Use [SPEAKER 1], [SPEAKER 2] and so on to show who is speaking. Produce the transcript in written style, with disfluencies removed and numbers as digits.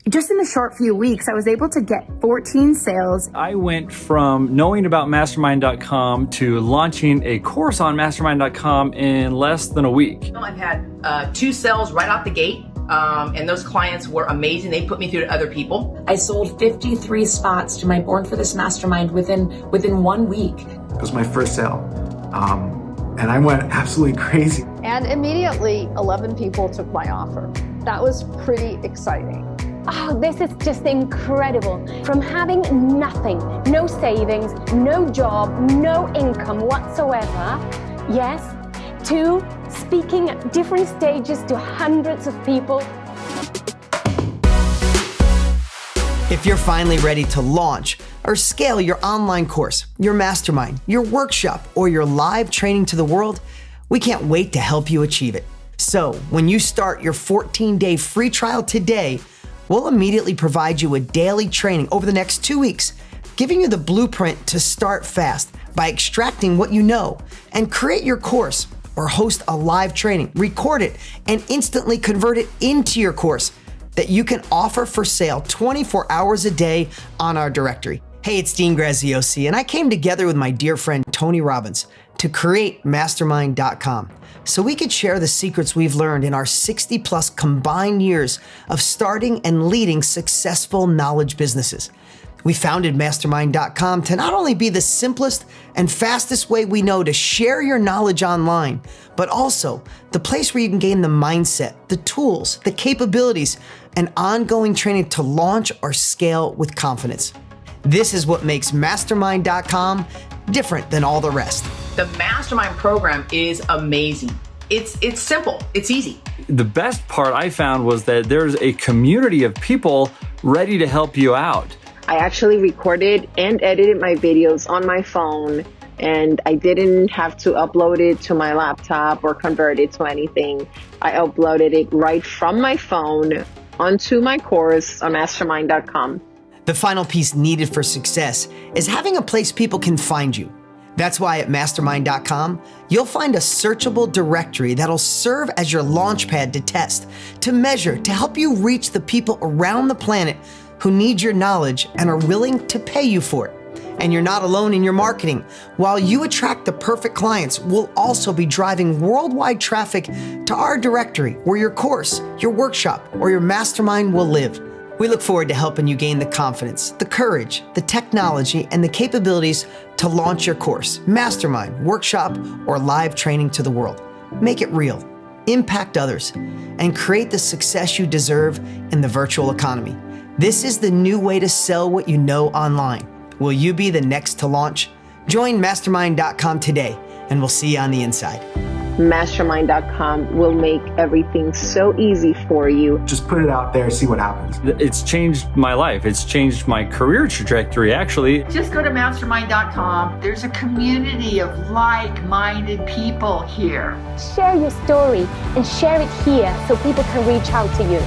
[SPEAKER 1] Just in a short few weeks, I was able to get 14 sales.
[SPEAKER 2] I went from knowing about mastermind.com to launching a course on mastermind.com in less than a week.
[SPEAKER 3] I've had 2 sales right out the gate, and those clients were amazing. They put me through to other people.
[SPEAKER 4] I sold 53 spots to my Born for This mastermind within 1 week.
[SPEAKER 5] It was my first sale, and I went absolutely crazy.
[SPEAKER 6] And immediately, 11 people took my offer. That was pretty exciting.
[SPEAKER 7] Oh, this is just incredible. From having nothing, no savings, no job, no income whatsoever, yes, to speaking at different stages to hundreds of people.
[SPEAKER 8] If you're finally ready to launch or scale your online course, your mastermind, your workshop, or your live training to the world, we can't wait to help you achieve it. So when you start your 14-day free trial today, we'll immediately provide you with daily training over the next 2 weeks, giving you the blueprint to start fast by extracting what you know and create your course or host a live training, record it, and instantly convert it into your course that you can offer for sale 24 hours a day on our directory. Hey, it's Dean Graziosi, and I came together with my dear friend Tony Robbins to create mastermind.com so we could share the secrets we've learned in our 60 plus combined years of starting and leading successful knowledge businesses. We founded mastermind.com to not only be the simplest and fastest way we know to share your knowledge online, but also the place where you can gain the mindset, the tools, the capabilities, and ongoing training to launch or scale with confidence. This is what makes mastermind.com different than all the rest.
[SPEAKER 3] The mastermind program is amazing. It's simple. It's easy.
[SPEAKER 2] The best part I found was that there's a community of people ready to help you out.
[SPEAKER 9] I actually recorded and edited my videos on my phone, and I didn't have to upload it to my laptop or convert it to anything. I uploaded it right from my phone onto my course on mastermind.com.
[SPEAKER 8] The final piece needed for success is having a place people can find you. That's why at mastermind.com, you'll find a searchable directory that'll serve as your launchpad to test, to measure, to help you reach the people around the planet who need your knowledge and are willing to pay you for it. And you're not alone in your marketing. While you attract the perfect clients, we'll also be driving worldwide traffic to our directory where your course, your workshop, or your mastermind will live. We look forward to helping you gain the confidence, the courage, the technology, and the capabilities to launch your course, mastermind, workshop, or live training to the world. Make it real, impact others, and create the success you deserve in the virtual economy. This is the new way to sell what you know online. Will you be the next to launch? Join mastermind.com today, and we'll see you on the inside.
[SPEAKER 9] Mastermind.com will make everything so easy for you.
[SPEAKER 5] Just put it out there, see what happens.
[SPEAKER 2] It's changed my life. It's changed my career trajectory, actually.
[SPEAKER 10] Just go to mastermind.com. There's a community of like-minded people here.
[SPEAKER 7] Share your story and share it here so people can reach out to you.